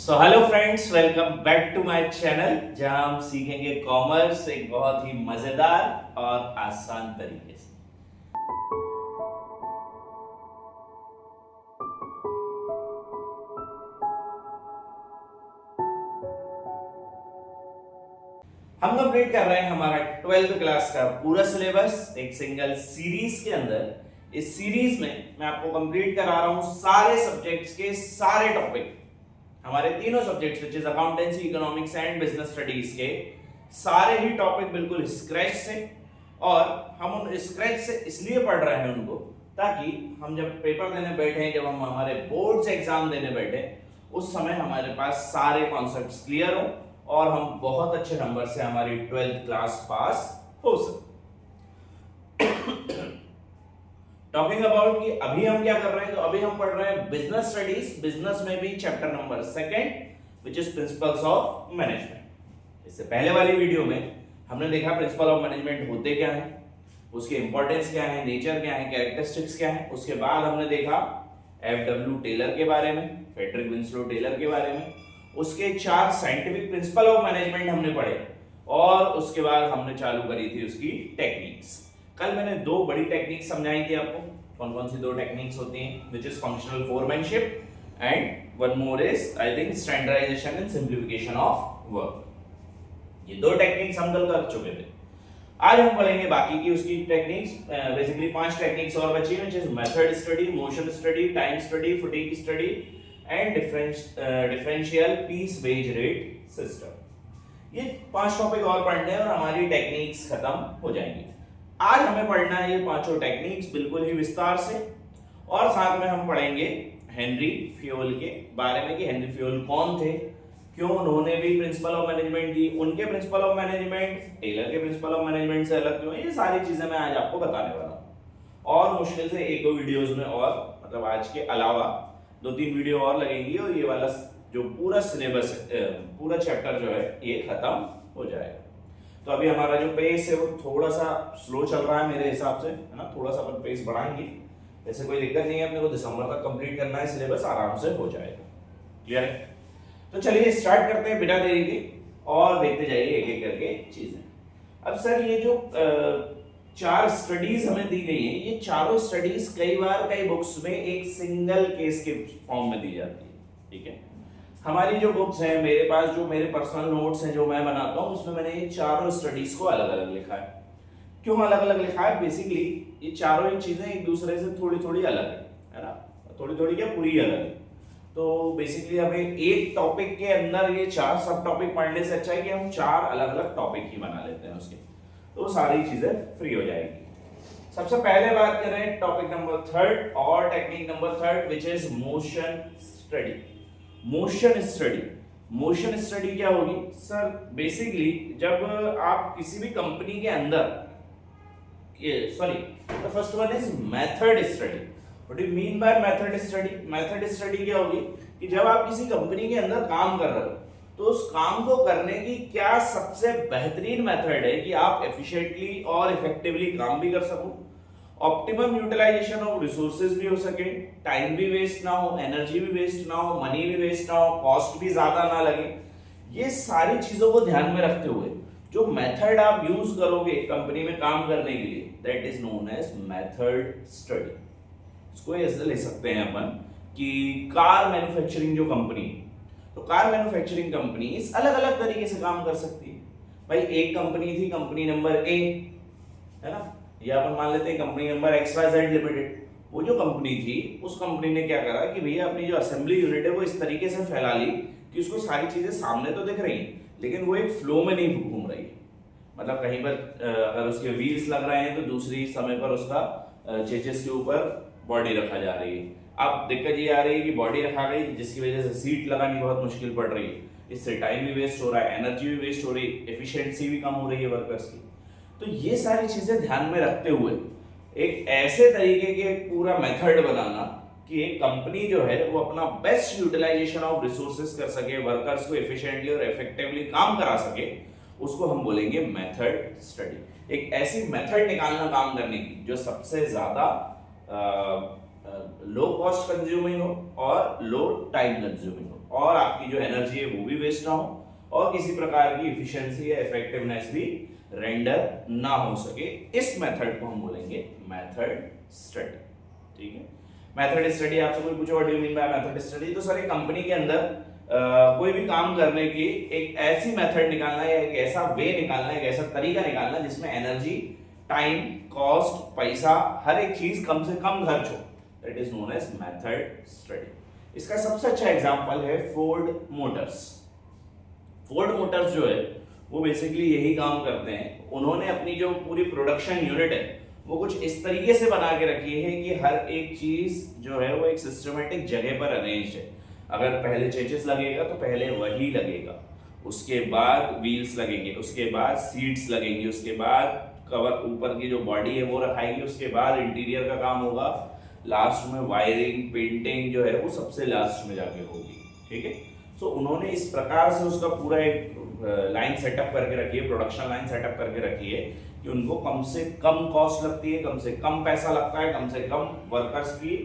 So hello friends, welcome back to my channel जहां हम सीखेंगे कॉमर्स एक बहुत ही मजेदार और आसान तरीके से। हम कंप्लीट कर रहे हैं हमारा 12th क्लास का पूरा सिलेबस एक सिंगल सीरीज के अंदर। इस सीरीज में मैं आपको कंप्लीट करा रहा हूं सारे सब्जेक्ट्स के सारे टॉपिक, हमारे तीनों subjects which is accountancy, economics and business studies के सारे ही टॉपिक बिल्कुल स्क्रैच से। और हम उन स्क्रैच से इसलिए पढ़ रहे हैं उनको ताकि हम जब पेपर देने बैठे, जब हम हमारे बोर्ड से एग्जाम देने बैठे, उस समय हमारे पास सारे कॉन्सेप्ट्स क्लियर हो और हम बहुत अच्छे नंबर से हमारी 12th क्लास पास हो सके। टॉकिंग अबाउट कि अभी हम क्या कर रहे हैं, तो अभी हम पढ़ रहे हैं बिजनेस स्टडीज, बिजनेस में भी chapter number 2 which is principles of management. इससे पहले वाली वीडियो में हमने देखा प्रिंसिपल ऑफ मैनेजमेंट होते क्या है, उसके इंपॉर्टेंस क्या है, नेचर क्या है, कैरेक्टरिस्टिक्स क्या है। उसके बाद हमने देखा एफडब्ल्यू टेलर के बारे में, फ्रेडरिक विंसलो टेलर के बारे में, उसके 4 साइंटिफिक प्रिंसिपल ऑफ मैनेजमेंट हमने पढ़े और उसके बाद हमने चालू करी थी उसकी टेक्निक्स। कल मैंने 2 बड़ी टेक्निक समझाई थी आपको। कौन कौन सी 2 टेक्निक्स होती हैं, which is functional foremanship and one more is I think standardization and simplification of work. ये 2 टेक्निक्स हम कल कर चुके थे। आज हम पढ़ेंगे बाकी की उसकी टेक्निक्स। बेसिकली 5 टेक्निक्स और बची हैं, which is method study, motion study, time study, fatigue study and differential piece wage rate system. ये 5 टॉपिक और पढ़ने हैं और हमारी टेक्निक्स खत्म हो जाएंगी। आज हमें पढ़ना है ये 5 टेक्निक्स बिल्कुल ही विस्तार से, और साथ में हम पढ़ेंगे हेनरी फ्योल के बारे में कि हेनरी फ्योल कौन थे, क्यों उन्होंने भी प्रिंसिपल ऑफ मैनेजमेंट दी, उनके प्रिंसिपल ऑफ मैनेजमेंट टेलर के प्रिंसिपल ऑफ मैनेजमेंट से अलग क्यों है। ये सारी चीजें मैं आज आपको बताने वाला हूँ और मुश्किल से 1-2 वीडियोस में और, मतलब आज के अलावा 2-3 वीडियो और लगेंगी और ये वाला जो पूरा सिलेबस, पूरा चैप्टर जो है ये खत्म हो जाएगा। तो अभी हमारा जो पेस है वो थोड़ा सा स्लो चल रहा है मेरे हिसाब से, है ना। थोड़ा सा अपन पेस बढ़ाएंगे, ऐसे कोई दिक्कत नहीं है। अपने को दिसंबर तक कंप्लीट करना है, सिलेबस आराम से हो जाएगा। क्लियर है? तो चलिए स्टार्ट करते हैं बिना देरी के और देखते जाइए एक एक करके चीजें। अब सर ये जो 4 स्टडीज हमें दी गई है, ये चारों स्टडीज कई बार कई बुक्स में एक सिंगल केस के फॉर्म में दी जाती है। ठीक है, हमारी जो बुक्स हैं, मेरे पास जो मेरे पर्सनल नोट्स हैं जो मैं बनाता हूं, उसमें मैंने ये चारों स्टडीज को अलग अलग लिखा है। क्यों अलग अलग लिखा है? बेसिकली ये चारों ही चीजें एक दूसरे से थोड़ी थोड़ी अलग है ना, थोड़ी थोड़ी क्या पूरी अलग है। तो बेसिकली हमें एक टॉपिक के अंदर ये 4 सब टॉपिक पढ़ने से अच्छा है कि हम 4 अलग अलग टॉपिक ही बना लेते हैं उसके, तो सारी चीजें फ्री हो जाएगी। सबसे पहले बात करें टॉपिक नंबर 3 और technique number 3 which is motion study. Motion study, motion study क्या होगी सर? बेसिकली जब आप किसी भी कंपनी के अंदर, ये sorry, the first one is method study. What do you mean by method study? Method study क्या होगी कि जब आप किसी कंपनी के अंदर काम कर रहे हो तो उस काम को करने की क्या सबसे बेहतरीन मेथड है कि आप एफिशिएंटली और इफेक्टिवली काम भी कर सको, ऑप्टिमम यूटिलाइजेशन ऑफ रिसोर्सेज भी हो सके, टाइम भी वेस्ट ना हो, एनर्जी भी वेस्ट ना हो, मनी भी वेस्ट ना हो, कॉस्ट भी ज्यादा ना लगे। ये सारी चीजों को ध्यान में रखते हुए जो मेथड आप यूज करोगे कंपनी में काम करने के लिए, that is known as method study. इसको ऐसे ले सकते हैं अपन कि कार मैन्युफैक्चरिंग जो कंपनी, तो कार मैन्युफैक्चरिंग कंपनी इस अलग अलग तरीके से काम कर सकती है। भाई एक कंपनी थी, कंपनी नंबर ए, है ना, या अपन मान लेते हैं कंपनी नंबर XYZ लिमिटेड। वो जो कंपनी थी, उस कंपनी ने क्या करा कि भैया अपनी जो असेंबली यूनिट है वो इस तरीके से फैला ली कि उसको सारी चीजें सामने तो दिख रही हैं लेकिन वो एक फ्लो में नहीं घूम रही है। मतलब कहीं पर अगर उसके व्हील्स लग रहे हैं तो दूसरी समय पर उसका चेचिस के ऊपर बॉडी रखा जा रही है। अब दिक्कत ये आ रही है कि बॉडी रखा गई जिसकी वजह से सीट लगानी बहुत मुश्किल पड़ रही है, इससे टाइम भी वेस्ट हो रहा है, एनर्जी भी वेस्ट हो रही है, एफिशिएंसी भी कम हो रही है वर्कर्स की। तो ये सारी चीजें ध्यान में रखते हुए एक ऐसे तरीके के पूरा मेथड बनाना कि एक कंपनी जो है वो अपना बेस्ट यूटिलाइजेशन ऑफ रिसोर्सेज कर सके, वर्कर्स को एफिशिएंटली और इफेक्टिवली काम करा सके, उसको हम बोलेंगे मेथड स्टडी। एक ऐसी मेथड निकालना काम करने की जो सबसे ज्यादा लो कॉस्ट कंज्यूमिंग हो और लो टाइम कंज्यूमिंग हो। और आपकी जो एनर्जी है वो भी वेस्ट ना हो और किसी प्रकार की इफिशियंसी या इफेक्टिवनेस भी रेंडर ना हो सके। इस मेथड को हम बोलेंगे मेथड स्टडी। ठीक है, मेथड स्टडी आपसे कोई पूछे what do you mean by method study, तो सर एक कंपनी के अंदर कोई भी काम करने की एक ऐसी मेथड निकालना या एक ऐसा वे निकालना, एक ऐसा तरीका निकालना जिसमें एनर्जी, टाइम, कॉस्ट, पैसा, हर एक चीज कम से कम खर्च हो, that is known as method study. इसका सबसे अच्छा एग्जांपल है फोर्ड मोटर्स। फोर्ड मोटर्स जो है वो बेसिकली यही काम करते हैं। उन्होंने अपनी जो पूरी प्रोडक्शन यूनिट है वो कुछ इस तरीके से बना के रखी है कि हर एक चीज जो है वो एक सिस्टमेटिक जगह पर अरेंज है। अगर पहले चेसिस लगेगा तो पहले वही लगेगा, उसके बाद व्हील्स लगेंगे, उसके बाद सीट्स लगेंगी, उसके बाद कवर ऊपर की जो बॉडी है वो रखाएगी, उसके बाद इंटीरियर का काम होगा, लास्ट में वायरिंग, पेंटिंग जो है वो सबसे लास्ट में जाके होगी। ठीक है, सो उन्होंने इस प्रकार से उसका पूरा एक लाइन सेटअप करके रखी है, प्रोडक्शन लाइन सेटअप करके रखी है कि उनको कम से कम कॉस्ट लगती है, कम से कम पैसा लगता है, कम से कम वर्कर्स की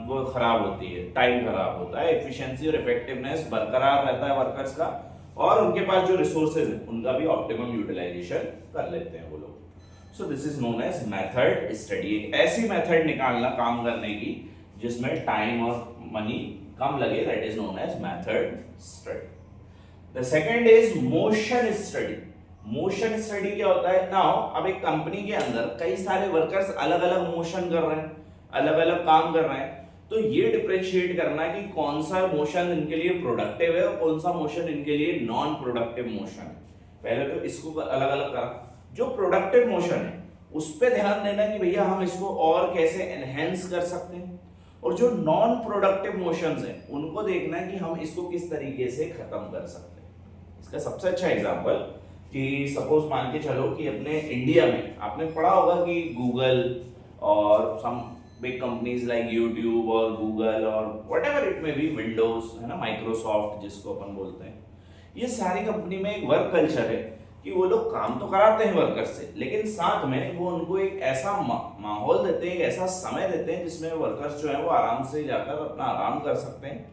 वो खराब होती है, टाइम खराब होता है, एफिशिएंसी और इफेक्टिवनेस बरकरार रहता है वर्कर्स का, और उनके पास जो रिसोर्सेज है उनका भी ऑप्टिमम यूटिलाइजेशन कर लेते हैं वो लोग। So this is known as method study. एक ऐसी मेथड निकालना काम करने की जिसमें टाइम और मनी कम लगे, that is known as method study. The second is motion study. Motion study क्या होता है? नाउ अब एक कंपनी के अंदर कई सारे वर्कर्स अलग अलग मोशन कर रहे हैं, अलग अलग काम कर रहे हैं, तो ये डिफरेंशिएट करना है कि कौन सा मोशन इनके लिए प्रोडक्टिव है और कौन सा मोशन इनके लिए नॉन प्रोडक्टिव मोशन है। पहले तो इसको अलग अलग करा। जो प्रोडक्टिव मोशन है उस पर ध्यान देना कि भैया हम इसको और कैसे एनहेंस कर सकते हैं, और जो नॉन प्रोडक्टिव मोशंस हैं उनको देखना है कि हम इसको किस तरीके से खत्म कर सकते हैं। इसका सबसे अच्छा एग्जांपल कि सपोज मान के चलो कि अपने इंडिया में आपने पढ़ा होगा कि गूगल और some big companies like YouTube और गूगल और whatever it may be, Windows है ना, माइक्रोसॉफ्ट जिसको अपन बोलते हैं, ये सारी कंपनी में एक वर्क कल्चर है कि वो लोग काम तो कराते हैं वर्कर्स से, लेकिन साथ में वो उनको एक ऐसा माहौल देते हैं, एक ऐसा समय देते हैं जिसमें वर्कर्स जो है वो आराम से जाकर अपना आराम कर सकते हैं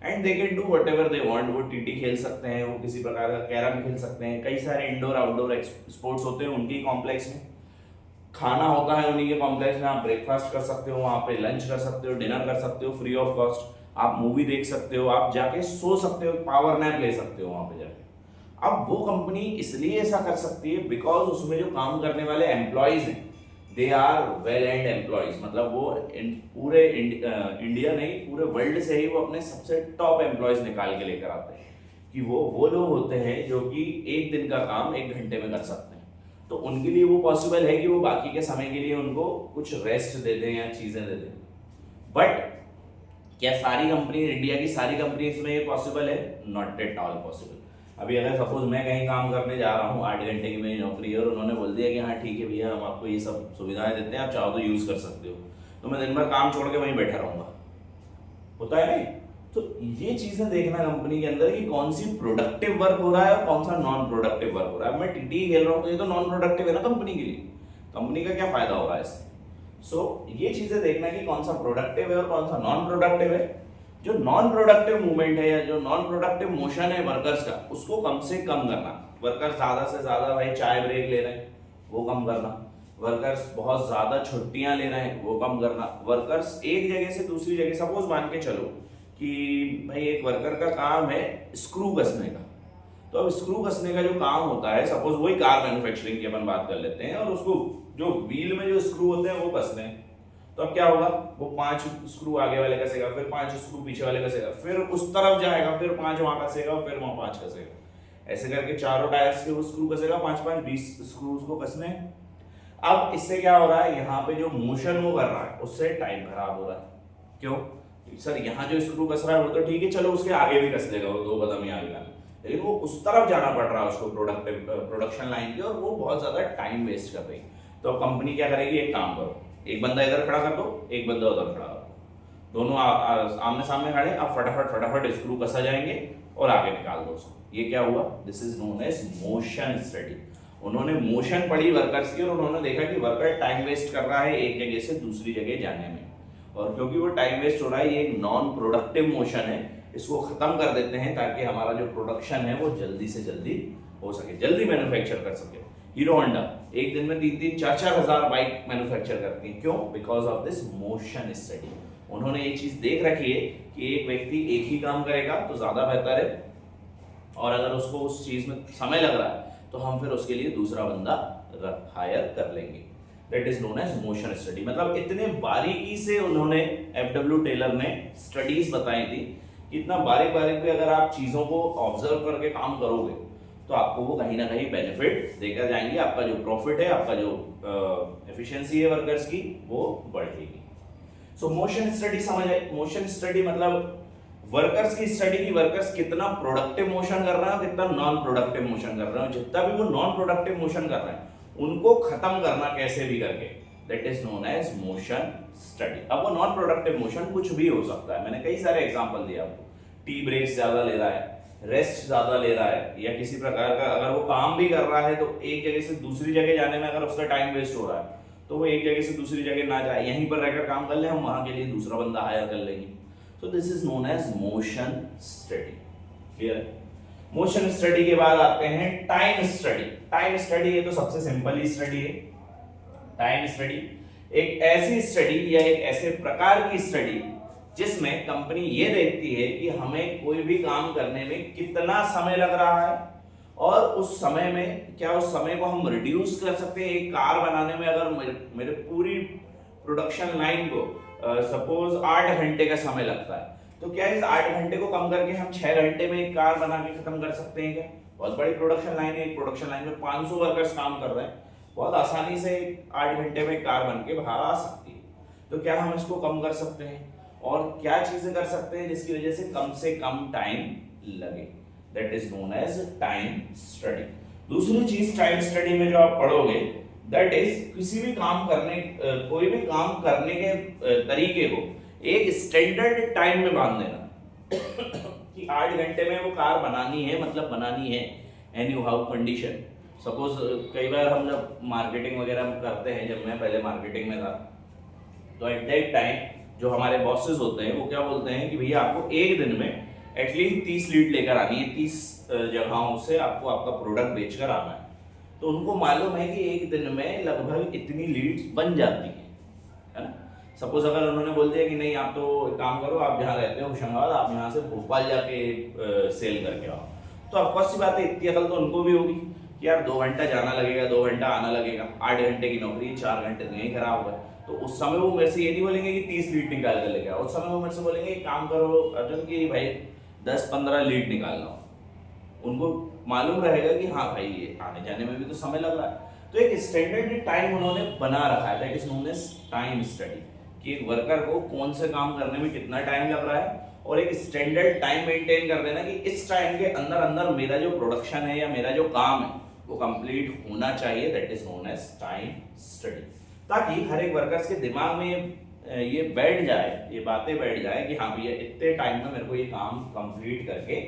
and they can do whatever they want. वो टीटी खेल सकते हैं, वो किसी प्रकार का कैरम खेल सकते हैं, कई सारे इंडोर आउटडोर स्पोर्ट्स होते हैं उनके कॉम्प्लेक्स में, खाना होता है उन्हीं के कॉम्प्लेक्स में, आप ब्रेकफास्ट कर सकते हो, वहाँ पे लंच कर सकते हो, डिनर कर सकते हो फ्री ऑफ कॉस्ट, आप मूवी देख सकते हो, आप जाके सो सकते हो, पावर नैप ले सकते हो वहाँ पे जाके। अब वो कंपनी इसलिए ऐसा कर सकती है बिकॉज उसमें जो काम करने वाले एम्प्लॉयज हैं they are well and employees, मतलब वो पूरे इंडिया नहीं पूरे वर्ल्ड से ही वो अपने सबसे टॉप एम्प्लॉयज निकाल के लेकर आते हैं कि वो लोग होते हैं जो कि एक दिन का काम 1 घंटे में कर सकते हैं। तो उनके लिए वो पॉसिबल है कि वो बाकी के समय के लिए उनको कुछ रेस्ट दे दें या चीजें दे दें, बट क्या सारी कंपनी, इंडिया की सारी कंपनीज में ये पॉसिबल है? Not at all possible. अभी अगर सपोज मैं कहीं काम करने जा रहा हूँ, 8 घंटे की मेरी नौकरी है और उन्होंने बोल दिया कि हाँ ठीक है भैया हम आपको ये सब सुविधाएं देते हैं, आप चाहो तो यूज कर सकते हो, तो मैं दिन भर काम छोड़ के वहीं बैठा रहूंगा? होता है नहीं। तो ये चीजें देखना कंपनी के अंदर कि कौन सी प्रोडक्टिव वर्क हो रहा है और कौन सा नॉन प्रोडक्टिव वर्क हो रहा है। मैं टीटी खेल रहा हूँ तो ये तो नॉन प्रोडक्टिव है ना कंपनी के लिए, कंपनी का क्या फायदा होगा इससे? सो ये चीजें देखना कि कौन सा प्रोडक्टिव है और कौन सा नॉन प्रोडक्टिव है। जो नॉन प्रोडक्टिव मूवमेंट है या जो नॉन प्रोडक्टिव मोशन है वर्कर्स का, उसको कम से कम करना। वर्कर्स ज्यादा से ज्यादा भाई चाय ब्रेक ले रहे हैं, वो कम करना। वर्कर्स बहुत ज्यादा छुट्टियां ले रहे हैं, वो कम करना। वर्कर्स एक जगह से दूसरी जगह, सपोज मान के चलो कि भाई एक वर्कर का काम है स्क्रू कसने का, तो अब स्क्रू कसने का जो काम होता है, सपोज वही कार मैन्युफैक्चरिंग की अपन बात कर लेते हैं, और उसको जो व्हील में जो स्क्रू होते हैं वो कसने हैं, तो अब क्या होगा, वो 5 स्क्रू आगे वाले कसेगा, फिर 5 स्क्रू पीछे वाले कसेगा, फिर उस तरफ जाएगा, फिर 5 वहां कसेगा, फिर वहां 5 कसेगा, ऐसे करके चारों टायर्स के वो स्क्रू कसेगा, 5-5 20 स्क्रू उसको कसने हैं। अब इससे क्या हो रहा है, यहाँ पे जो मोशन वो कर रहा है उससे टाइम खराब हो रहा है। क्यों सर? यहाँ जो स्क्रू कस रहा है वो तो ठीक है, चलो उसके आगे भी कस देगा, वो 2 कदम ही आगे, लेकिन वो उस तरफ जाना पड़ रहा है उसको प्रोडक्शन लाइन के, और वो बहुत ज्यादा टाइम वेस्ट कर रही है। तो कंपनी क्या करेगी, एक काम करो, एक बंदा इधर खड़ा कर दो, एक बंदा उधर खड़ा कर दो, दोनों आमने सामने खड़े, अब फटाफट स्क्रू कसा जाएंगे और आगे निकाल दो उसको। ये क्या हुआ? This is known as motion study. उन्होंने मोशन पढ़ी वर्कर्स की और उन्होंने देखा कि वर्कर टाइम वेस्ट कर रहा है एक जगह से दूसरी जगह जाने में, और क्योंकि वो टाइम वेस्ट हो रहा है, ये एक नॉन प्रोडक्टिव मोशन है, इसको खत्म कर देते हैं ताकि हमारा जो प्रोडक्शन है वो जल्दी से जल्दी हो सके, जल्दी मैन्युफैक्चर कर सके। हीरो होंडा एक दिन में 3-3, 4-4 हजार बाइक मैन्युफैक्चर करती है। क्यों? Because of this motion study. उन्होंने ये चीज देख रखी है कि एक व्यक्ति एक ही काम करेगा तो ज्यादा बेहतर है, और अगर उसको उस चीज में समय लग रहा है तो हम फिर उसके लिए दूसरा बंदा हायर कर लेंगे। That is known as motion study. मतलब इतने बारीकी से उन्होंने एफडब्ल्यू टेलर ने स्टडीज बताई थी कि इतना बारीक बारीक भी अगर आप चीजों को ऑब्जर्व करके काम करोगे तो आपको वो कहीं ना कहीं बेनिफिट देकर जाएंगे। आपका जो प्रॉफिट है, आपका जो एफिशिएंसी है वर्कर्स की, वो बढ़ेगी। सो मोशन स्टडी समझ आई। मोशन स्टडी मतलब वर्कर्स की स्टडी की वर्कर्स कितना प्रोडक्टिव मोशन कर रहे हैं, कितना नॉन प्रोडक्टिव मोशन कर रहे हैं, जितना भी वो नॉन प्रोडक्टिव मोशन कर रहे हैं उनको खत्म करना कैसे भी करके, that is known as motion study. अब वो नॉन प्रोडक्टिव मोशन कुछ भी हो सकता है। मैंने कई सारे एग्जांपल दिए आपको। टी ब्रेक ज्यादा ले रहा है, रेस्ट ज्यादा ले रहा है, या किसी प्रकार का अगर वो काम भी कर रहा है तो एक जगह से दूसरी जगह जाने में अगर उसका टाइम वेस्ट हो रहा है तो वो एक जगह से दूसरी जगह ना जाए, यहीं पर रहकर काम कर ले, हम वहां के लिए दूसरा बंदा हायर कर लेंगे। So this is known as motion study. Clear है? मोशन स्टडी के बाद आते हैं टाइम स्टडी। टाइम स्टडी है तो सबसे सिंपल ही स्टडी है। टाइम स्टडी एक ऐसी स्टडी या एक ऐसे प्रकार की स्टडी जिसमें कंपनी ये देखती है कि हमें कोई भी काम करने में कितना समय लग रहा है और उस समय में क्या उस समय को हम रिड्यूस कर सकते हैं। एक कार बनाने में अगर मेरे पूरी प्रोडक्शन लाइन को सपोज 8 घंटे का समय लगता है तो क्या इस 8 घंटे को कम करके हम 6 घंटे में एक कार बना के खत्म कर सकते हैं क्या? बहुत बड़ी प्रोडक्शन लाइन है। एक प्रोडक्शन लाइन में 500 वर्कर्स काम कर रहे हैं, बहुत आसानी से 8 घंटे में कार बन के बाहर आ सकती है। तो क्या हम इसको कम कर सकते हैं? और क्या चीजें कर सकते हैं जिसकी वजह से कम टाइम लगे? That is known as time study. दूसरी चीज टाइम स्टडी में जो आप पढ़ोगे दैट इज किसी भी काम करने कोई भी काम करने के तरीके को एक स्टैंडर्ड टाइम में बांध देना कि 8 घंटे में वो कार बनानी है, मतलब बनानी है एनी हाउ कंडीशन। सपोज कई बार हम जब मार्केटिंग वगैरह करते हैं, जब मैं पहले मार्केटिंग में था तो एट दैट टाइम जो हमारे बॉसेस होते हैं वो क्या बोलते हैं कि भैया आपको एक दिन में एटलीस्ट 30 लीड लेकर आनी है, 30 जगहों से आपको आपका प्रोडक्ट बेचकर आना है। तो उनको मालूम है कि एक दिन में लगभग इतनी लीड्स बन जाती है ना। सपोज अगर उन्होंने बोल दिया कि नहीं आप तो एक काम करो, आप जहाँ रहते हो होशंगाबाद, आप यहाँ से भोपाल जाके सेल करके आओ, तो ऑफकोर्स सी बात है इतनी अकल तो उनको भी होगी कि यार 2 घंटा जाना लगेगा, 2 घंटा आना लगेगा, 8 घंटे की नौकरी, 4 घंटे तो यहीं खराब हुआ है। तो उस समय वो मेरे से ये नहीं बोलेंगे कि 30 लीड निकाल कर लेके आओ, उस समय वो मेरे से बोलेंगे एक काम करो अर्जुन की भाई 10-15 लीड निकालना। उनको मालूम रहेगा कि हाँ भाई ये आने जाने में भी तो समय लग रहा है। तो एक स्टैंडर्ड टाइम उन्होंने बना रखा है, that is known as time study, कि एक वर्कर को कौन से काम करने में कितना टाइम लग रहा है और एक स्टैंडर्ड टाइम मेंटेन कर देना कि इस टाइम के अंदर अंदर मेरा जो प्रोडक्शन है या मेरा जो काम है वो कंप्लीट होना चाहिए। That is known as time study, ताकि हर एक वर्कर्स के दिमाग में ये बैठ जाए, ये बातें बैठ जाए कि हाँ भैया इतने टाइम में मेरे को ये काम कंप्लीट करके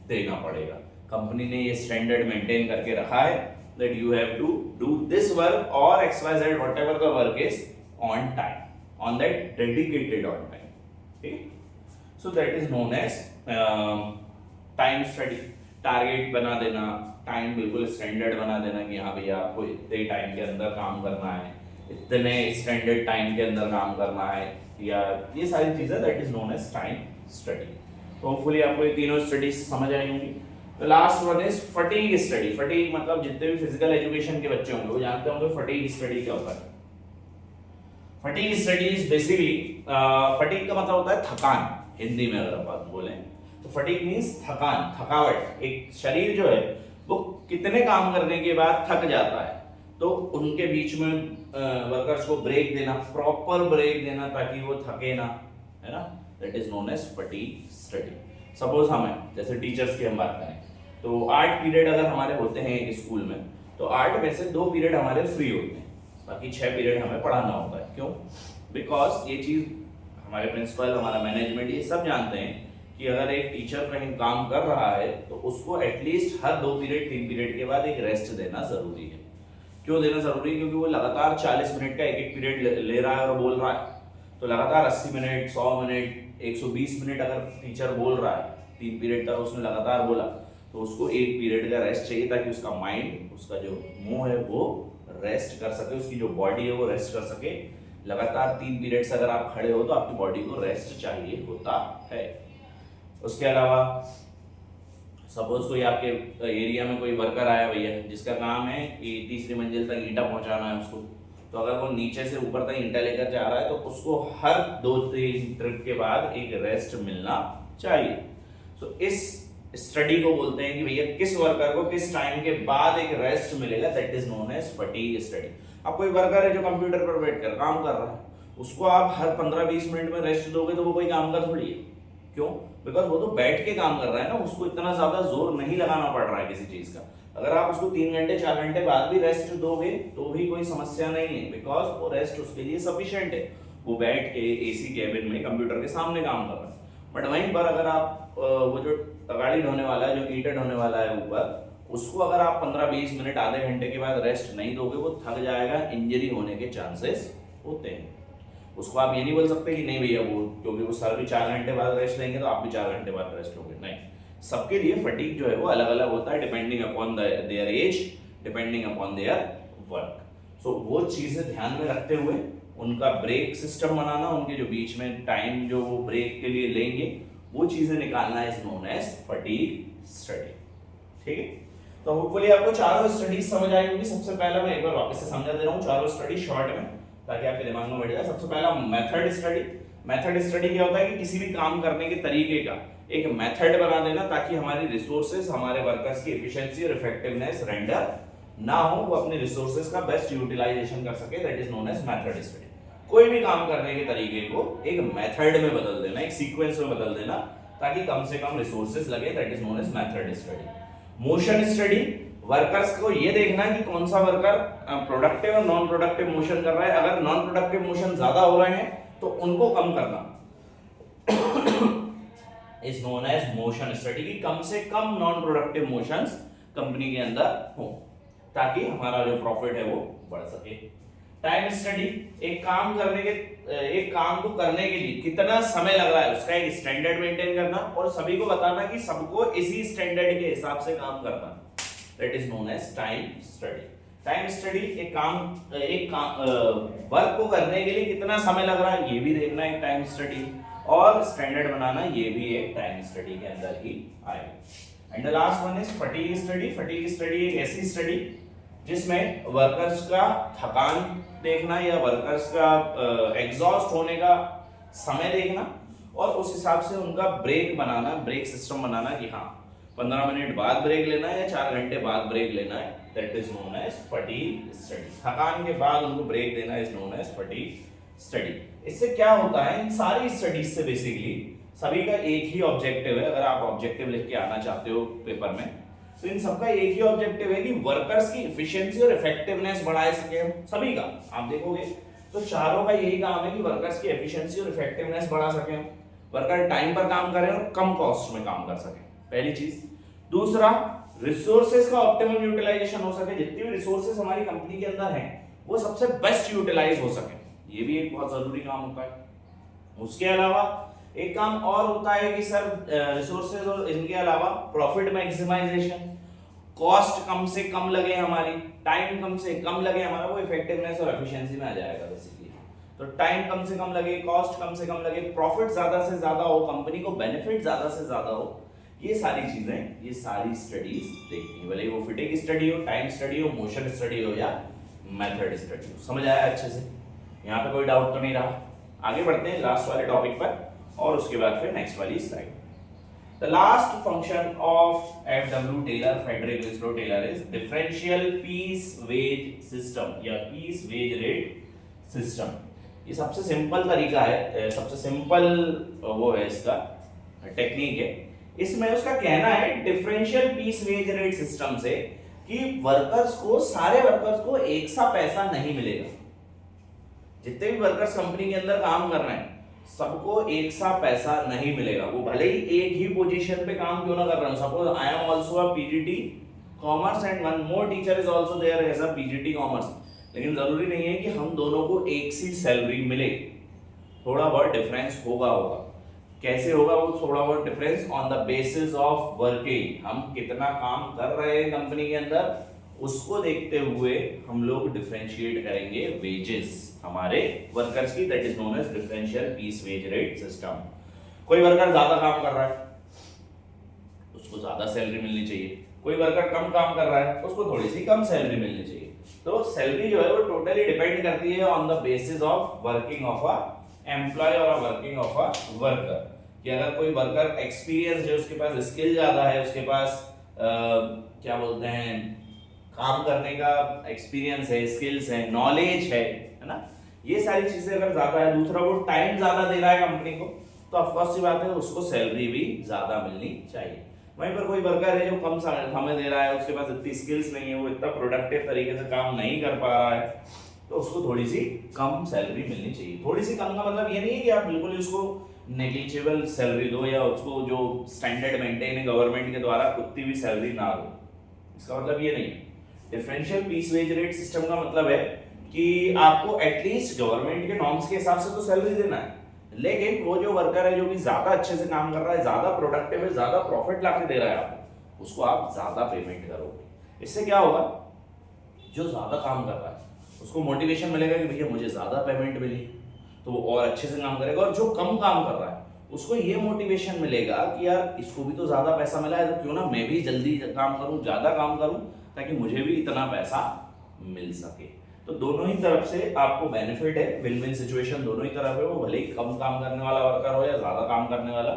देना पड़ेगा। कंपनी ने ये स्टैंडर्ड मेंटेन करके रखा है that you have to do this work or XYZ whatever the work is on time, on that dedicated on time. Okay, so that is known as time study. Target बना देना, time बिल्कुल standard बना देना कि हाँ भैया आपको इतने टाइम के अंदर काम करना है, इतने स्टैंडर्ड टाइम के अंदर काम करना है, या ये सारी चीजें that is known as time study. तो होपफुली आपको ये तीनों स्टडीज समझ आई होंगी। The last one is fatigue study. Fatigue मतलब जितने भी फिजिकल एजुकेशन के बच्चे होंगे वो जानते होंगे fatigue study क्या होता है। Fatigue study is basically fatigue का मतलब होता है थकान, हिंदी में अगर आप बोलें तो fatigue means थकान, थकावट। एक शरीर जो है वो कितने काम करने के बाद थक जाता है तो उनके बीच में वर्कर्स को ब्रेक देना, प्रॉपर ब्रेक देना ताकि वो थके ना, है ना। That is known as fatigue study. Suppose हमें जैसे टीचर्स की हम बात करें तो 8 पीरियड अगर हमारे होते हैं एक स्कूल में तो 8 में से 2 पीरियड हमारे फ्री होते हैं, बाकी 6 पीरियड हमें पढ़ाना होता है। क्यों? बिकॉज ये चीज हमारे प्रिंसिपल, हमारा मैनेजमेंट ये सब जानते हैं कि अगर एक टीचर कहीं काम कर रहा है तो उसको एटलीस्ट हर 2 पीरियड 3 पीरियड के बाद एक रेस्ट देना जरूरी है। क्यों देना जरूरी है? क्योंकि वो लगातार 40 मिनट का एक एक पीरियड ले रहा है और बोल रहा है, तो लगातार 80 मिनट 100 मिनट 120 मिनट अगर टीचर बोल रहा है, 3 पीरियड तक उसने लगातार बोला, तो उसको 1 पीरियड का रेस्ट चाहिए ताकि उसका माइंड, उसका जो मुंह है वो रेस्ट कर सके, उसकी जो बॉडी है वो रेस्ट कर सके। लगातार 3 पीरियड्स अगर आप खड़े हो तो आपकी बॉडी को रेस्ट चाहिए होता है। उसके अलावा सपोज कोई आपके एरिया में कोई वर्कर आया भैया, जिसका काम है कि तीसरी मंजिल तक ईंटा पहुंचाना है उसको, तो अगर वो नीचे से ऊपर तक ईंटा लेकर जा रहा है तो उसको हर 2-3 ट्रिप के बाद एक रेस्ट मिलना चाहिए। सो इस स्टडी को बोलते हैं कि भैया किस वर्कर को किस टाइम के बाद एक रेस्ट मिलेगा, that is known as fatigue study. अब कोई वर्कर है जो कंप्यूटर पर बैठकर काम कर रहा है, उसको आप हर 15-20 मिनट में रेस्ट दोगे तो वो कोई काम का थोड़ी है। क्यों? बिकॉज वो तो बैठ के काम कर रहा है ना, उसको इतना ज्यादा जोर नहीं लगाना पड़ रहा है किसी चीज का। अगर आप उसको 3 घंटे 4 घंटे बाद भी रेस्ट दोगे तो भी कोई समस्या नहीं है, बिकॉज वो रेस्ट उसके लिए सफिशिएंट है। वो बैठ के एसी कैबिन में कंप्यूटर के सामने काम कर रहा है। बट वहीं पर अगर आप वो जो तगाड़ी ढोने वाला है, जो ईंटें ढोने वाला है ऊपर, उसको अगर आप 15-20 मिनट आधे घंटे के बाद रेस्ट नहीं दोगे, वो थक जाएगा, इंजरी होने के चांसेस होते हैं। उसको आप ये नहीं बोल सकते कि नहीं भैया वो, क्योंकि वो सर भी 4 घंटे बाद रेस्ट लेंगे तो आप भी 4 घंटे बाद रेस्ट लोगे, नहीं। सबके लिए फटीग जो है वो अलग अलग होता है, depending upon their age, depending upon their work. So वो चीजें ध्यान में रखते हुए उनका ब्रेक सिस्टम बनाना, उनके जो बीच में टाइम जो वो ब्रेक के लिए लेंगे वो चीजें निकालना is known as fatigue study. ठीक है, तो होपफुली आपको चारों स्टडीज समझ आई होंगी। सबसे पहला मैं एक बार वापस से समझा दे रहा हूँ चारों स्टडी शॉर्ट में, ताकि आपके दिमाग में बैठ जाए। सबसे पहला मेथड स्टडी। मेथड स्टडी क्या होता है कि किसी भी काम करने के तरीके का एक मेथड बना देना, ताकि हमारी रिसोर्सेज, हमारे वर्कर्स की एफिशिएंसी और इफेक्टिवनेस रेंडर ना हो, वो अपने रिसोर्सेज का बेस्ट यूटिलाइजेशन कर सके, that is known as method study. कोई भी काम करने के तरीके को एक मेथड में बदल देना, एक सीक्वेंस में बदल देना, ताकि कम से कम रिसोर्सेज लगे, that is known as method study. Motion study, workers को ये देखना कि कौन सा वर्कर प्रोडक्टिव और नॉन प्रोडक्टिव मोशन कर रहा है। अगर नॉन प्रोडक्टिव मोशन ज्यादा हो रहे हैं तो उनको कम करना is known as motion study, की कम से कम नॉन प्रोडक्टिव मोशंस कंपनी के अंदर हो, ताकि हमारा जो प्रॉफिट है वो बढ़ सके। टाइम स्टडी, एक काम को करने के लिए कितना समय लग रहा है उसका एक स्टैंडर्ड मेंटेन करना, और सभी को बताना कि सबको इसी स्टैंडर्ड के हिसाब से काम करना, that is known as time study. Time study एक काम वर्क को करने के लिए कितना समय लग रहा है ये भी देखना एक टाइम स्टडी, और स्टैंडर्ड बनाना ये भी एक टाइम स्टडी के अंदर ही आएगा। And the last one is fatigue study. Fatigue study एक ऐसी स्टडी जिसमें वर्कर्स का थकान देखना या वर्कर्स का एग्जॉस्ट होने का समय देखना, और उस हिसाब से उनका ब्रेक बनाना, ब्रेक सिस्टम बनाना कि हाँ 15 मिनट बाद ब्रेक लेना है या 4 घंटे बाद ब्रेक लेना है, that is known as fatigue study. थकान के बाद उनको ब्रेक देना is known as fatigue study. इससे क्या होता है, इन सारी स्टडीज से बेसिकली सभी का एक ही ऑब्जेक्टिव है। अगर आप ऑब्जेक्टिव लिख के आना चाहते हो पेपर में, तो इन सबका एक ही ऑब्जेक्टिव है कि वर्कर्स की एफिशिएंसी और इफेक्टिवनेस बढ़ा सके हम सभी का। आप देखोगे तो चारों का यही काम है कि वर्कर्स की एफिशिएंसी और इफेक्टिवनेस बढ़ा सके हम, वर्कर टाइम पर काम करें और कम कॉस्ट में काम कर सके, पहली चीज। दूसरा, रिसोर्सेज का ऑप्टिमम यूटिलाइजेशन हो सके, जितनी भी रिसोर्सेज हमारी कंपनी के अंदर हैं वो सबसे बेस्ट यूटिलाइज हो सके, ये भी एक बहुत जरूरी काम होता है। उसके अलावा एक काम और होता है कि सर रिसोर्सेज और इनके अलावा प्रॉफिट मैक्सिमाइजेशन, कॉस्ट कम से कम लगे हमारी, टाइम कम से कम लगे हमारा, वो इफेक्टिवनेस और एफिशिएंसी में आ जाएगा बेसिकली। तो टाइम कम से कम लगे, कॉस्ट कम से कम लगे, प्रॉफिट ज्यादा से ज्यादा हो, कंपनी को बेनिफिट ज्यादा से ज्यादा हो, ये सारी चीजें, ये सारी स्टडीज देखनी, भले वो फटीग स्टडी हो, टाइम स्टडी हो, मोशन स्टडी हो या मेथड स्टडी हो। समझ आया अच्छे से? यहाँ पे कोई डाउट तो नहीं रहा? आगे बढ़ते हैं लास्ट वाले टॉपिक पर, और उसके बाद फिर नेक्स्ट वाली slide. The last function of F.W. Taylor, Frederick Winslow Taylor is differential piece wage system या piece wage rate system। ये सबसे सिंपल तरीका है, सबसे सिंपल वो है इसका टेक्निक है। इसमें उसका कहना है differential piece wage rate system से कि वर्कर्स को, सारे वर्कर्स को एक सा पैसा नहीं मिलेगा। जितने भी वर्कर्स कंपनी के अंदर काम कर रहे हैं सबको एक सा पैसा नहीं मिलेगा, वो भले ही एक ही पोजीशन पे काम क्यों ना कर रहे हो। Suppose I am also a PGT commerce and one more teacher is also there as a PGT commerce, लेकिन जरूरी नहीं है कि हम दोनों को एक सी सैलरी मिले, थोड़ा बहुत डिफरेंस होगा। कैसे होगा वो थोड़ा बहुत difference on the basis of working, हम कितना काम कर रहे हैं कंपनी के अंदर उसको देखते हुए हम लोग डिफरेंशिएट करेंगे वेजेस हमारे वर्कर्स की, that is known as differential piece wage rate system. कोई वर्कर ज्यादा काम कर रहा है उसको ज्यादा सैलरी मिलनी चाहिए, कोई वर्कर कम काम कर रहा है उसको थोड़ी सी कम सैलरी मिलनी चाहिए। तो सैलरी जो है वो टोटली डिपेंड करती है on the basis of working of a employ और वर्किंग ऑफ अ वर्कर, कि अगर कोई वर्कर एक्सपीरियंस है, उसके पास स्किल ज्यादा है, उसके पास क्या बोलते हैं काम करने का एक्सपीरियंस है, स्किल्स है, नॉलेज है ना, ये सारी चीजें अगर ज्यादा है, दूसरा वो टाइम ज्यादा दे रहा है कंपनी को, तो ऑफकोर्स सी बात है उसको सैलरी भी ज्यादा मिलनी चाहिए। वहीं पर कोई वर्कर है जो कम समय दे रहा है, उसके पास इतनी स्किल्स नहीं है, वो इतना प्रोडक्टिव तरीके से काम नहीं कर पा रहा है, तो उसको थोड़ी सी कम सैलरी मिलनी चाहिए। थोड़ी सी कम का मतलब ये नहीं है कि आप बिल्कुल उसको नेग्लिजिबल सैलरी दो या उसको जो स्टैंडर्ड मेंटेन है गवर्नमेंट के द्वारा उतनी भी सैलरी ना दो, इसका मतलब ये नहीं है। Differential piece wage rate system का मतलब है कि आपको एटलीस्ट गवर्नमेंट के नॉर्म्स के हिसाब से तो सैलरी देना है, लेकिन वो जो वर्कर है जो कि ज्यादा अच्छे से काम कर रहा है, ज्यादा प्रोडक्टिव है, ज्यादा प्रॉफिट लाके दे रहा है आपको, उसको आप ज्यादा पेमेंट करोगे। इससे क्या होगा, जो ज्यादा काम कर रहा है उसको मोटिवेशन मिलेगा कि भैया मुझे ज्यादा पेमेंट मिली, तो वो और अच्छे से काम करेगा। और जो कम काम कर रहा है उसको ये मोटिवेशन मिलेगा कि यार इसको भी तो ज्यादा पैसा मिला है, तो क्यों ना मैं भी जल्दी काम करूं, ज्यादा काम करूं, ताकि मुझे भी इतना पैसा मिल सके। तो दोनों ही तरफ से आपको बेनिफिट है, विन विन सिचुएशन दोनों ही तरफ है, वो भले ही कम काम करने वाला वर्कर हो या ज्यादा काम करने वाला।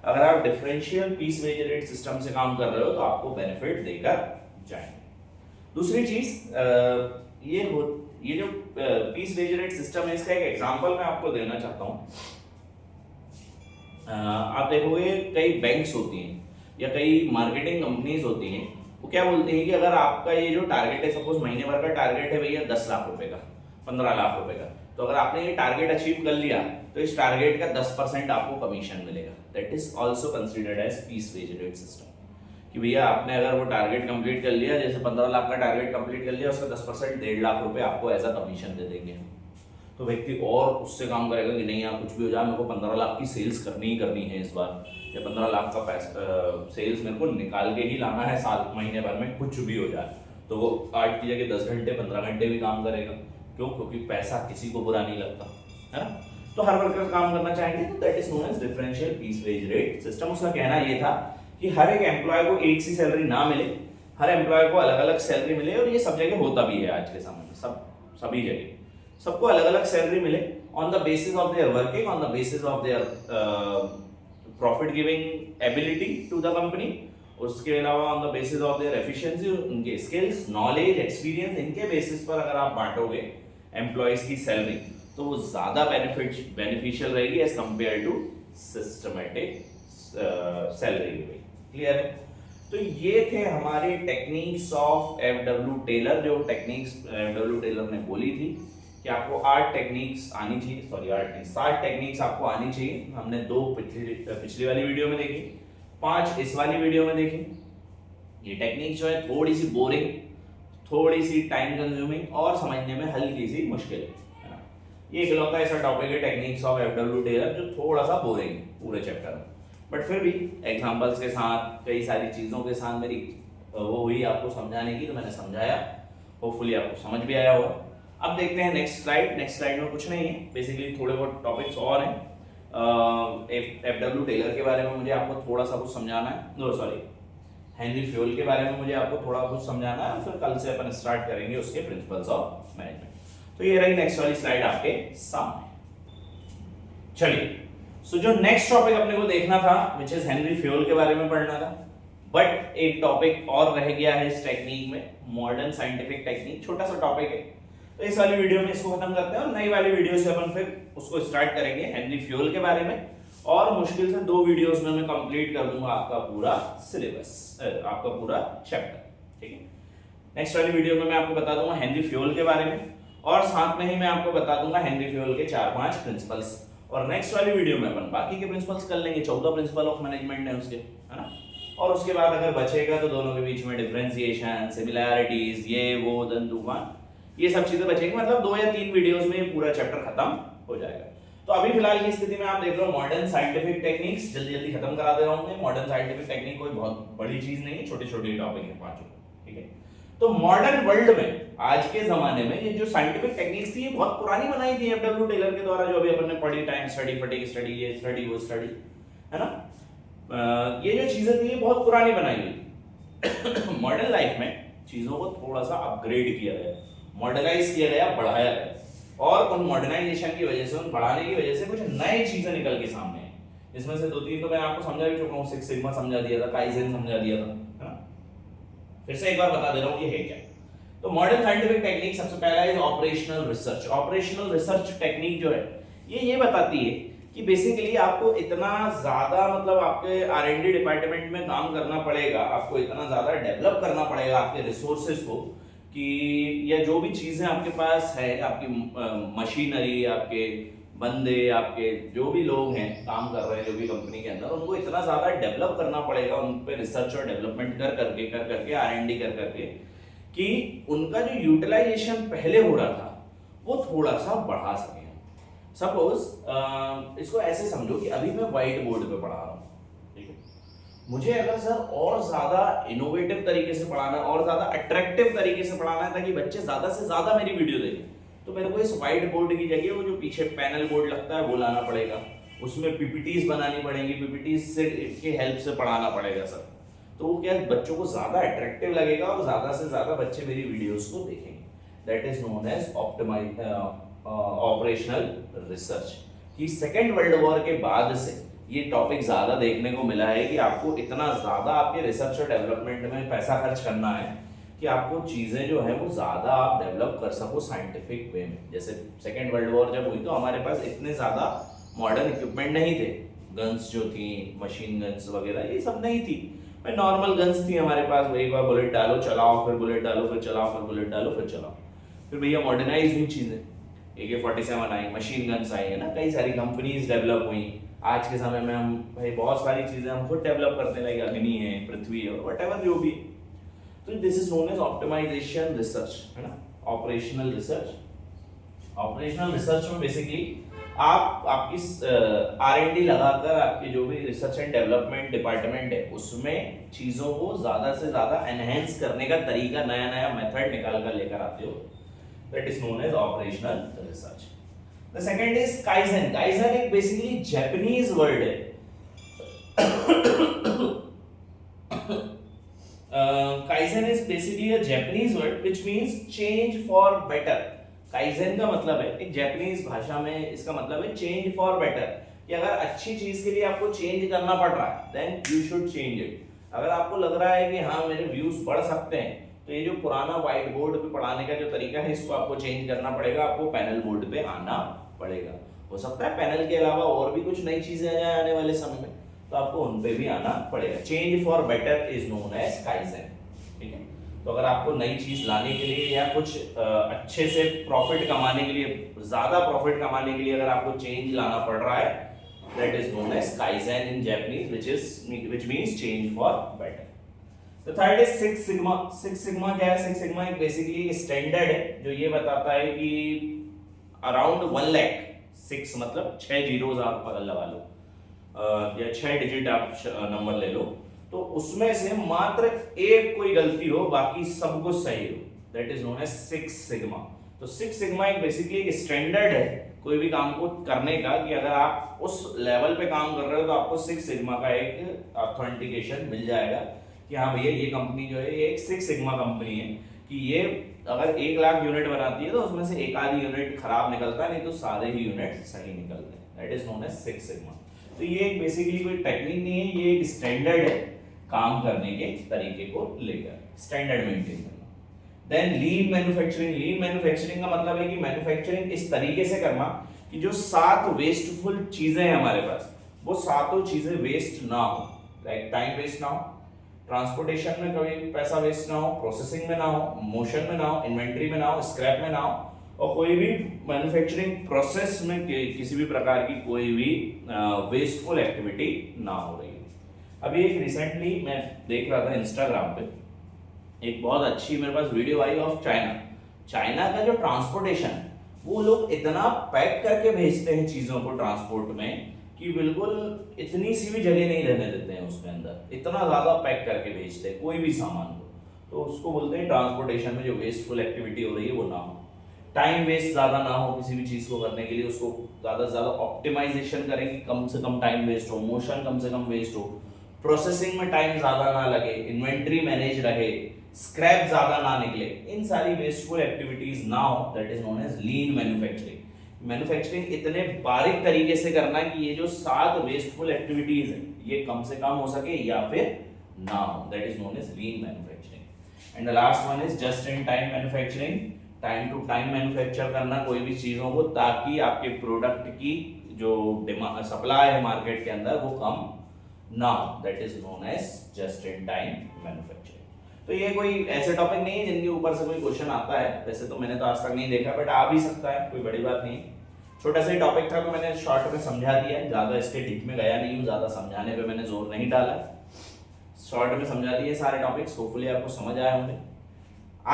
अगर आप differential piece wage rate system से काम कर रहे हो तो आपको बेनिफिट देकर जाएंगे। दूसरी चीज ये जो पीस वेज रेट सिस्टम है, इसका एक एग्जांपल मैं आपको देना चाहता हूँ। आप देखोगे कई बैंक्स होती हैं या कई मार्केटिंग कंपनीज होती हैं, वो क्या बोलती हैं कि अगर आपका ये जो टारगेट है, सपोज महीने भर का टारगेट है भैया 10 लाख रुपए का, 15 लाख रुपए का, तो अगर आपने ये टारगेट अचीव कर लिया तो इस टारगेट का 10% आपको कमीशन मिलेगा। That is also considered as piece wage rate system, कि भैया आपने अगर वो टारगेट कंप्लीट कर लिया, जैसे 15 लाख का टारगेट कंप्लीट कर लिया, उसका 10% 1.5 लाख रुपए आपको एज अ कमीशन दे देंगे। तो व्यक्ति और उससे काम करेगा कि नहीं यार कुछ भी हो जाए, मेरे को 15 लाख की सेल्स करनी ही करनी है इस बार, या 15 लाख का सेल्स मेरे को निकाल के ही लाना है साल महीने भर में, कुछ भी हो जाए। तो वो 8 की जगह 10 घंटे 15 घंटे भी काम करेगा। क्यों? क्योंकि पैसा किसी को बुरा नहीं लगता है ना। तो हर वर्कर काम करना चाहेंगे, तो that is known as differential piece wage rate system. उसका कहना ये था कि हर एक एम्प्लॉय को एक सी सैलरी ना मिले, हर एम्प्लॉय को अलग अलग सैलरी मिले, और ये सब जगह होता भी है आज के समय में, सभी जगह सबको अलग अलग सैलरी मिले on the basis of their working, on the basis of their profit giving ability to the company, उसके अलावा on the basis of their efficiency, उनके स्किल्स, नॉलेज, एक्सपीरियंस, इनके बेसिस पर अगर आप बांटोगे एम्प्लॉयज की सैलरी, तो वो ज्यादा बेनिफिशियल रहेगी as compare to systematic salary giving. Clear है? तो ये थे हमारे टेक्निक्स ऑफ एफडब्ल्यू टेलर, जो टेक्निक्स एफडब्ल्यू टेलर ने बोली थी कि आपको 8 टेक्निक्स आनी चाहिए, सॉरी 8 नहीं 7 टेक्निक्स आपको आनी चाहिए। हमने 2 पिछली वाली वीडियो में देखी, 5 इस वाली वीडियो में देखी। ये टेक्निक जो है थोड़ी सी बोरिंग, थोड़ी सी टाइम कंज्यूमिंग और समझने में हल्की सी मुश्किल है ना। ये इकलौता ऐसा टॉपिक है टेक्निक्स ऑफ एफडब्ल्यू टेलर जो थोड़ा सा बोरिंग है पूरे चैप्टर में, बट फिर भी एग्जांपल्स के साथ, कई सारी चीज़ों के साथ मेरी वो हुई आपको समझाने की, तो मैंने समझाया, होपफुली आपको समझ भी आया होगा। अब देखते हैं नेक्स्ट स्लाइड। नेक्स्ट स्लाइड में कुछ नहीं है, बेसिकली थोड़े बहुत टॉपिक्स और हैं। एफडब्ल्यू टेलर के बारे में मुझे आपको थोड़ा सा कुछ समझाना है, नो सॉरी हेनरी फ्यूल के बारे में मुझे आपको थोड़ा कुछ समझाना है, फिर कल से अपन स्टार्ट करेंगे उसके प्रिंसिपल्स ऑफ मैनेजमेंट। तो ये रही नेक्स्ट वाली स्लाइड आपके सामने। चलिए, सो जो नेक्स्ट टॉपिक अपने को देखना था, विच इज हेनरी फ्यूल के बारे में पढ़ना था, बट एक टॉपिक और रह गया है इस टेक्निक में, मॉडर्न साइंटिफिक टेक्निक, छोटा सा टॉपिक है। तो इस वाली वीडियो में इसको खत्म करते हैं और नई वाली वीडियो से अपन फिर उसको स्टार्ट करेंगे हेनरी फ्यूल के बारे में, और मुश्किल से 2 वीडियोस में मैं कंप्लीट कर दूंगा आपका पूरा सिलेबस, आपका पूरा चैप्टर। ठीक है, नेक्स्ट वाली वीडियो में मैं आपको बता दूंगा हेनरी फ्यूल के बारे में, और साथ में ही मैं आपको बता दूंगा हेनरी फ्यूल के 4-5 प्रिंसिपल्स, और नेक्स्ट वाली वीडियो में अपन बाकी के प्रिंसिपल्स कर लेंगे। 14 प्रिंसिपल ऑफ मैनेजमेंट है उसके, है ना। और उसके बाद अगर बचेगा तो दोनों के बीच में डिफरेंशिएशन, सिमिलैरिटीज, ये वो दन तूफान, ये सब चीजें बचेंगी। मतलब 2 या 3 वीडियोस में पूरा चैप्टर खत्म हो जाएगा। तो तो अभी फिलहाल की स्थिति में आप देख रहे हो मॉडर्न साइंटिफिक टेक्निक्स, जल्दी जल्दी खत्म करा दे रहा हूं मैं। मॉडर्न साइंटिफिक टेक्निक कोई बहुत बड़ी चीज नहीं है, छोटे छोटे टॉपिक है पांचों, ठीक है। तो मॉडर्न वर्ल्ड में आज के जमाने में ये जो साइंटिफिक टेक्निक्स थी ये बहुत पुरानी बनाई थी एफडब्ल्यू टेलर के द्वारा, जो अभी अपन ने पढ़ी, टाइम स्टडी, फटीग स्टडी, ये स्टडी वो स्टडी, है ना। ये जो चीजें थी ये बहुत पुरानी बनाई हुई। मॉडर्न लाइफ में चीजों को थोड़ा सा अपग्रेड किया गया, मॉडर्नाइज किया गया, बढ़ाया गया, और उन मॉडर्नाइजेशन की वजह से, उन बढ़ाने की वजह से कुछ नई चीजें निकल के सामने हैं। इसमें से 2-3 तो मैं आपको समझा भी चुका हूं, सिक्स सिग्मा समझा दिया था, काइजेन समझा दिया था, है ना। फिर से एक बार बता दे रहा हूं ये है क्या। तो मॉडर्न साइंटिफिक टेक्निक सबसे पहला है operational research. Operational research technique जो है ये बताती है कि बेसिकली आपको इतना ज्यादा, मतलब आपके आर&डी डिपार्टमेंट में काम करना पड़ेगा, आपको इतना ज्यादा डेवलप करना पड़ेगा आपके रिसोर्सेज को, कि या जो भी चीजें आपके पास है, आपकी मशीनरी, आपके बंदे, आपके जो भी लोग हैं काम कर रहे हैं जो भी कंपनी के अंदर, उनको इतना ज्यादा डेवलप करना पड़ेगा, उन पे रिसर्च और डेवलपमेंट कर करके आर&डी कर करके, कि उनका जो यूटिलाइजेशन पहले हो रहा था वो थोड़ा सा बढ़ा सके। सपोज इसको ऐसे समझो कि अभी मैं व्हाइट बोर्ड पे पढ़ा रहा हूँ, ठीक है। मुझे अगर सर और ज्यादा इनोवेटिव तरीके से पढ़ाना है, और ज्यादा अट्रैक्टिव तरीके से पढ़ाना है ताकि बच्चे ज्यादा से ज्यादा मेरी वीडियो देखें, तो मेरे को इस व्हाइट बोर्ड की जगह वो जो पीछे पैनल बोर्ड लगता है वो लाना पड़ेगा, उसमें पीपीटीज बनानी पड़ेंगी, पीपीटीज से के हेल्प से पढ़ाना पड़ेगा सर। तो वो क्या बच्चों को ज्यादा अट्रैक्टिव लगेगा और ज्यादा से ज्यादा बच्चे मेरी वीडियोस को देखेंगे। That is known as operational research. कि सेकेंड वर्ल्ड वॉर के बाद से ये टॉपिक ज्यादा देखने को मिला है कि आपको इतना ज्यादा आपके रिसर्च और डेवलपमेंट में पैसा खर्च करना है कि आपको चीजें जो है वो ज्यादा आप डेवलप कर सको साइंटिफिक वे में। जैसे सेकेंड वर्ल्ड वॉर जब हुई तो हमारे पास इतने ज्यादा मॉडर्न इक्विपमेंट नहीं थे, गन्स जो थी, मशीन गन्स वगैरह ये सब नहीं थी, नॉर्मल गन्स थी हमारे पास, वही एक बार बुलेट डालो चलाओ, फिर बुलेट डालो फिर चलाओ, फिर बुलेट डालो फिर चलाओ। फिर भैया मॉडर्नाइज हुई चीजें, AK-47 आई, मशीन गन्स आई, है ना, कई सारी कंपनीज डेवलप हुई। आज के समय में हम भाई बहुत सारी चीजें हम खुद डेवलप करते हैं, लाइक अग्नि है, पृथ्वी है, व्हाटएवर जो भी। तो this is known as optimization research, है ना, ऑपरेशनल रिसर्च। ऑपरेशनल रिसर्च में बेसिकली आप आपकी R&D लगाकर आपके जो भी रिसर्च एंड डेवलपमेंट डिपार्टमेंट है उसमें चीजों को ज्यादा से ज्यादा एनहेंस करने का तरीका, नया नया मेथड निकाल कर लेकर आते हो। That is known as operational research. The second is Kaizen. Kaizen एक basically Japanese word है। Kaizen is basically a Japanese word which means change for better. Kaizen का मतलब है, एक जापानीज भाषा में इसका मतलब है change for better, कि अगर अच्छी चीज के लिए आपको चेंज करना पड़ रहा है then you should change it। अगर आपको लग रहा है कि हाँ मेरे व्यूज बढ़ सकते हैं तो ये जो पुराना व्हाइट बोर्ड पे पढ़ाने का जो तरीका है इसको आपको चेंज करना पड़ेगा, आपको पैनल बोर्ड पे आना पड़ेगा। हो सकता है पैनल के अलावा और भी कुछ नई चीजें आ जाए आने वाले समय में, तो आपको उन पे भी आना पड़ेगा। Change for better is known as kaizen, ठीक है। तो अगर आपको नई चीज लाने के लिए या कुछ अच्छे से प्रॉफिट कमाने के लिए, ज्यादा प्रॉफिट कमाने के लिए अगर आपको चेंज लाना पड़ रहा है, that is known as kaizen in Japanese, which means change for better। तो third is six sigma. Six sigma क्या है? सिक्स सिग्मा एक बेसिकली स्टैंडर्ड है जो ये बताता है कि अराउंड 1 लाख, 6 मतलब 6 जीरोस आप लगा लो, या 6 डिजिट आप नंबर ले लो, तो उसमें से मात्र एक कोई गलती हो बाकी सब कुछ सही हो, that is known as six sigma. तो सिक्स सिग्मा एक बेसिकली एक स्टैंडर्ड है कोई भी काम को करने का, कि अगर आप उस लेवल पे काम कर रहे हो तो आपको सिक्स सिग्मा का एक ऑथेंटिकेशन मिल जाएगा कि हाँ भैया ये कंपनी जो है ये एक सिक्स सिग्मा कंपनी है, कि ये अगर 1 लाख यूनिट बनाती है तो उसमें से एक आधी यूनिट खराब निकलता है, नहीं तो सारे ही यूनिट सही निकलते हैं, that is known as six sigma. तो ये एक बेसिकली कोई टेक्निक नहीं है, ये एक स्टैंडर्ड है काम करने के तरीके को लेकर, स्टैंडर्ड मेंटेन करना। Then lean manufacturing. Lean manufacturing का मतलब है कि मैन्युफैक्चरिंग इस तरीके से करना कि जो 7 वेस्टफुल चीजें हैं हमारे पास, वो सातों चीजें वेस्ट ना हो, लाइक टाइम वेस्ट ना हो, ट्रांसपोर्टेशन में कभी पैसा वेस्ट ना हो, प्रोसेसिंग में ना हो, मोशन में ना हो, इन्वेंट्री में ना हो, स्क्रैप में ना हो, और कोई भी मैन्युफैक्चरिंग प्रोसेस में किसी भी प्रकार की कोई भी वेस्टफुल एक्टिविटी ना हो रही है। अभी एक रिसेंटली मैं देख रहा था इंस्टाग्राम पे, एक बहुत अच्छी मेरे पास वीडियो आई ऑफ चाइना। चाइना का जो ट्रांसपोर्टेशन है वो लोग इतना पैक करके भेजते हैं चीजों को ट्रांसपोर्ट में कि बिल्कुल इतनी सी भी जगह नहीं रहने देते हैं उसके अंदर, इतना ज्यादा पैक करके भेजते हैं कोई भी सामान को। तो उसको बोलते हैं ट्रांसपोर्टेशन में जो वेस्टफुल एक्टिविटी हो रही है वो ना हो, टाइम वेस्ट ज्यादा ना हो किसी भी चीज को करने के लिए, उसको ज्यादा से ज्यादा ऑप्टिमाइजेशन करें कि कम से कम टाइम वेस्ट हो, मोशन कम से कम वेस्ट हो, प्रोसेसिंग में टाइम ज्यादा ना लगे, इन्वेंट्री मैनेज रहे, स्क्रैप ज्यादा ना निकले, इन सारी वेस्टफुल एक्टिविटीज ना हो, that is known as lean manufacturing. Manufacturing इतने बारीक तरीके से करना है कि ये जो 7 वेस्टफुल एक्टिविटीज है ये कम से कम हो सके या फिर ना हो, that is known as lean manufacturing. And the last one is just in time manufacturing, time to time manufacture करना कोई भी चीजों को, ताकि आपके प्रोडक्ट की जो डिमांड सप्लाई है मार्केट के अंदर वो कम ना हो, that is known as just in time manufacturing. तो ये कोई ऐसे टॉपिक नहीं है जिनके ऊपर से कोई क्वेश्चन आता है, वैसे तो मैंने तो आज तक नहीं देखा, बट आ भी सकता है, कोई बड़ी बात नहीं। छोटा सा ही टॉपिक था तो मैंने शॉर्ट में समझा दिया, ज्यादा इसके डीप में गया नहीं हूँ, ज्यादा समझाने पे मैंने जोर नहीं डाला, शॉर्ट में समझा दिए सारे टॉपिक्स, होपफुली आपको समझ आए होंगे।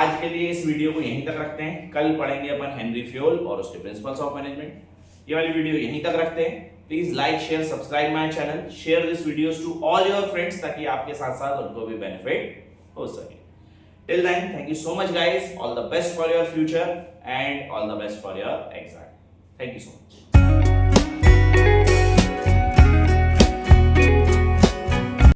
आज के लिए इस वीडियो को यहीं तक रखते हैं, कल पढ़ेंगे अपन हेनरी फ्योल और उसके प्रिंसिपल्स ऑफ मैनेजमेंट। ये वाली वीडियो यहीं तक रखते हैं। Please like share subscribe my channel, share this videos to all your friends ताकि आपके साथ साथ उनको भी बेनिफिट हो सके। Till then, thank you so much guys, all the best for your future and all the best for your exam. Thank you so much.